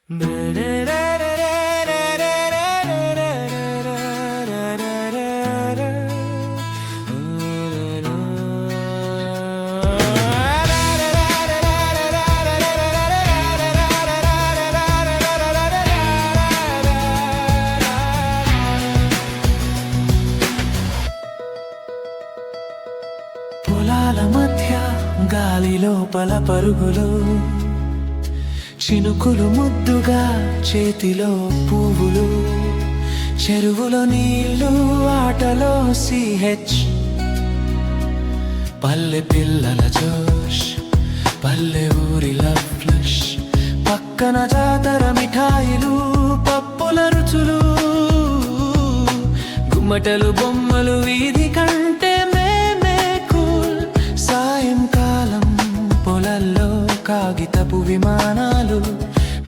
పొలాల మధ్య గాలి లోపల పరుగులు, చినుకులు ముద్దుగా చేతిలో పువ్వులు, చెరువులో నీళ్ళు ఆటలో సిహెచ్, పల్లె పిల్లల జోష్, పల్లె ఊరి లవ్ ఫ్లష్, పక్కన జాతర మిఠాయిలు పప్పుల రుచులు, గుమ్మటలు బొమ్మలు వీధి కంటే మేమే కూల్, సాయంకాలం పొలల్లో కాగితపు విమానాలు.